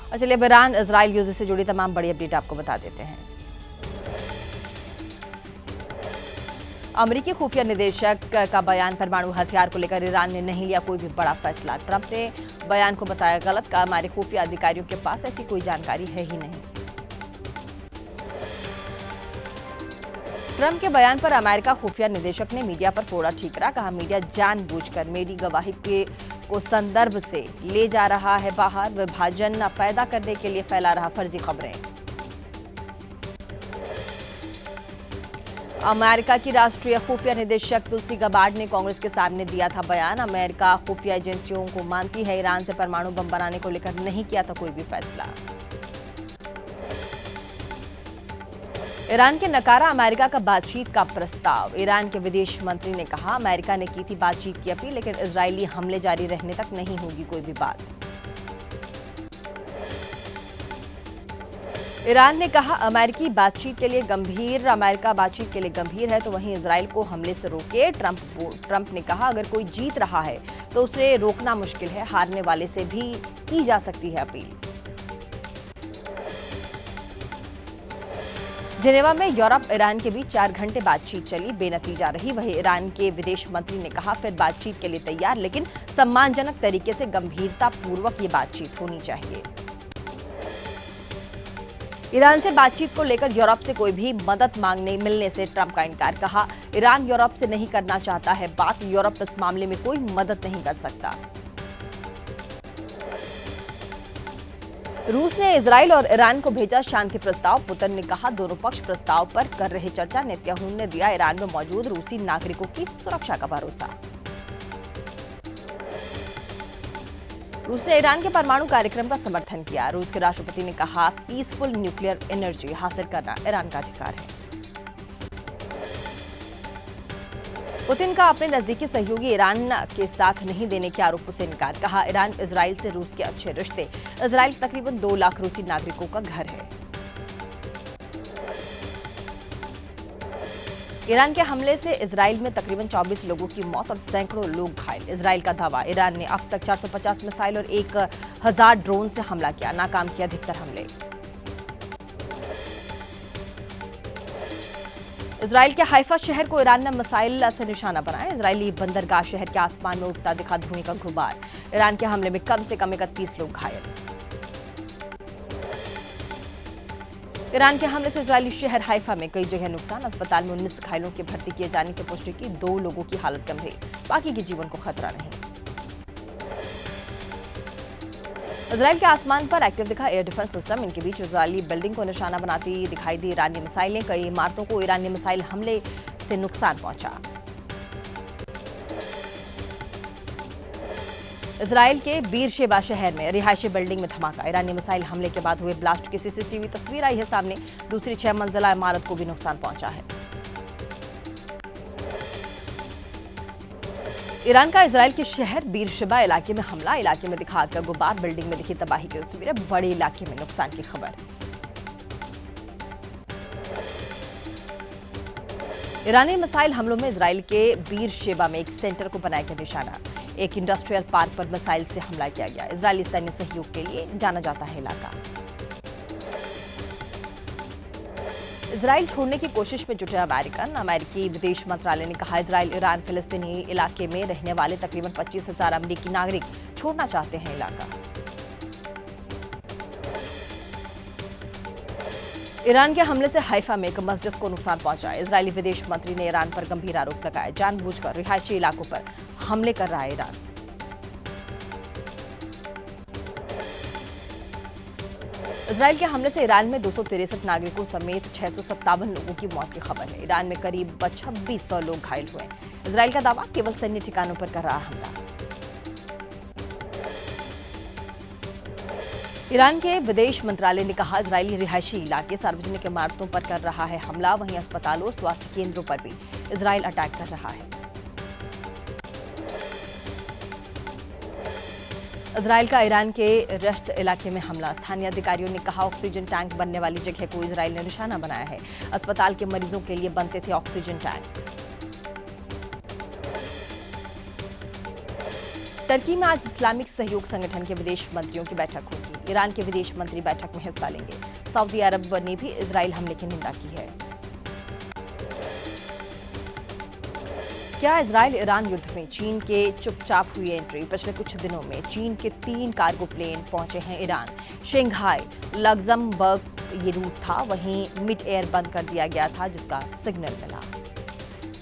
और चलिए Iran Israel युद्ध से जुड़ी तमाम बड़ी अपडेट आपको बता देते हैं। अमेरिकी खुफिया निदेशक का बयान, परमाणु हथियार को लेकर ईरान ने नहीं लिया कोई भी बड़ा फैसला। ट्रंप ने बयान को बताया गलत, कहा हमारे खुफिया अधिकारियों के पास ऐसी कोई जानकारी है ही नहीं। ट्रंप के बयान पर अमेरिका खुफिया निदेशक ने मीडिया पर फोड़ा ठीकरा, कहा मीडिया जानबूझकर मेरी गवाही को संदर्भ से ले जा रहा है बाहर, विभाजन पैदा करने के लिए फैला रहा फर्जी खबरें। अमेरिका की राष्ट्रीय खुफिया निदेशक तुलसी गबार्ड ने कांग्रेस के सामने दिया था बयान। अमेरिका खुफिया एजेंसियों को मानती है ईरान से परमाणु बम बनाने को लेकर नहीं किया था कोई भी फैसला। ईरान के नकारा अमेरिका का बातचीत का प्रस्ताव। ईरान के विदेश मंत्री ने कहा अमेरिका ने की थी बातचीत की अपील, लेकिन इजरायली हमले जारी रहने तक नहीं होगी कोई भी बात। ईरान ने कहा अमेरिका बातचीत के लिए गंभीर है तो वहीं इजराइल को हमले से रोके। ट्रंप ने कहा अगर कोई जीत रहा है तो उसे रोकना मुश्किल है, हारने वाले से भी की जा सकती है अपील। जिनेवा में यूरोप ईरान के बीच 4 घंटे बातचीत चली, बेनतीजा रही। वहीं ईरान के विदेश मंत्री ने कहा फिर बातचीत के लिए तैयार, लेकिन सम्मानजनक तरीके से गंभीरता पूर्वक ये बातचीत होनी चाहिए। ईरान से बातचीत को लेकर यूरोप से कोई भी मदद मिलने से ट्रंप का इनकार, कहा ईरान यूरोप से नहीं करना चाहता है बात, यूरोप इस मामले में कोई मदद नहीं कर सकता। रूस ने इजराइल और ईरान को भेजा शांति प्रस्ताव। पुतिन ने कहा दोनों पक्ष प्रस्ताव पर कर रहे चर्चा। नेतन्याहू ने दिया ईरान में मौजूद रूसी नागरिकों की सुरक्षा का भरोसा। रूस ने ईरान के परमाणु कार्यक्रम का समर्थन किया। रूस के राष्ट्रपति ने कहा पीसफुल न्यूक्लियर एनर्जी हासिल करना ईरान का अधिकार है। पुतिन का अपने नजदीकी सहयोगी ईरान के साथ नहीं देने के आरोपों से इनकार, कहा ईरान इजराइल से रूस के अच्छे रिश्ते। इजराइल तकरीबन 2 लाख रूसी नागरिकों का घर है। ईरान के हमले से इजराइल में तकरीबन 24 लोगों की मौत और सैकड़ों लोग घायल। इजराइल का दावा, ईरान ने अब तक 450 मिसाइल और 1000 ड्रोन से हमला किया, नाकाम किए अधिकतर हमले। इजराइल के हाइफा शहर को ईरान ने मिसाइल से निशाना बनाया। इजरायली बंदरगाह शहर के आसमान में उठता दिखा धुएं का गुबार। ईरान के हमले में कम से कम 31 लोग घायल। ईरान के हमले से इजरायली शहर हाइफा में कई जगह नुकसान। अस्पताल में 19 घायलों के भर्ती किए जाने की पुष्टि की। 2 लोगों की हालत गंभीर, बाकी के जीवन को खतरा नहीं। इजराइल के आसमान पर एक्टिव दिखा एयर डिफेंस सिस्टम। इनके बीच इजरायली बिल्डिंग को निशाना बनाती दिखाई दी ईरानी मिसाइलें। कई इमारतों को ईरानी मिसाइल हमले से नुकसान पहुंचा। इजराइल के बीरशेबा शहर में रिहायशी बिल्डिंग में धमाका। ईरानी मिसाइल हमले के बाद हुए ब्लास्ट की सीसीटीवी तस्वीर आई है सामने। दूसरी 6 मंजिला इमारत को भी नुकसान पहुंचा है। ईरान का इजराइल के शहर बीरशेबा इलाके में हमला। इलाके में दिखा आग का गुबार, बिल्डिंग में दिखी तबाही की तस्वीरें। बड़े इलाके में नुकसान की खबर। ईरानी मिसाइल हमलों में इजराइल के बीरशेबा में एक सेंटर को बनाया गया निशाना। एक इंडस्ट्रियल पार्क पर मिसाइल से हमला किया गया। इजरायली सैन्य सहयोग के लिए जाना जाता है इलाका। इजराइल छोड़ने की कोशिश में जुटे अमेरिकी विदेश मंत्रालय ने कहा इजराइल ईरान फिलिस्तीनी इलाके में रहने वाले तकरीबन 25,000 अमेरिकी नागरिक छोड़ना चाहते हैं इलाका। ईरान के हमले से हाइफा में एक मस्जिद को नुकसान पहुंचा। इजरायली विदेश मंत्री ने ईरान पर गंभीर आरोप लगाए, जानबूझकर रिहायशी इलाकों पर हमले कर रहा है ईरान। इजराइल के हमले से ईरान में 263 नागरिकों समेत 657 लोगों की मौत की खबर है। ईरान में करीब 2600 लोग घायल हुए। इजराइल का दावा केवल सैन्य ठिकानों पर कर रहा हमला। ईरान के विदेश मंत्रालय ने कहा इजरायली रिहायशी इलाके सार्वजनिक इमारतों पर कर रहा है हमला। वहीं अस्पतालों और स्वास्थ्य केंद्रों पर भी इजराइल अटैक कर रहा है। इजराइल का ईरान के रश्त इलाके में हमला। स्थानीय अधिकारियों ने कहा ऑक्सीजन टैंक बनने वाली जगह को इजराइल ने निशाना बनाया है। अस्पताल के मरीजों के लिए बनते थे ऑक्सीजन टैंक। टर्की में आज इस्लामिक सहयोग संगठन के विदेश मंत्रियों की बैठक होगी। ईरान के विदेश मंत्री बैठक में हिस्सा लेंगे। सऊदी अरब ने भी इजरायल हमले की निंदा की है। क्या इजरायल ईरान युद्ध में चीन के चुपचाप हुई एंट्री? पिछले कुछ दिनों में चीन के 3 कार्गो प्लेन पहुंचे हैं ईरान। शंघाई लग्जमबर्ग ये रूट था, वहीं मिड एयर बंद कर दिया गया था जिसका सिग्नल मिला।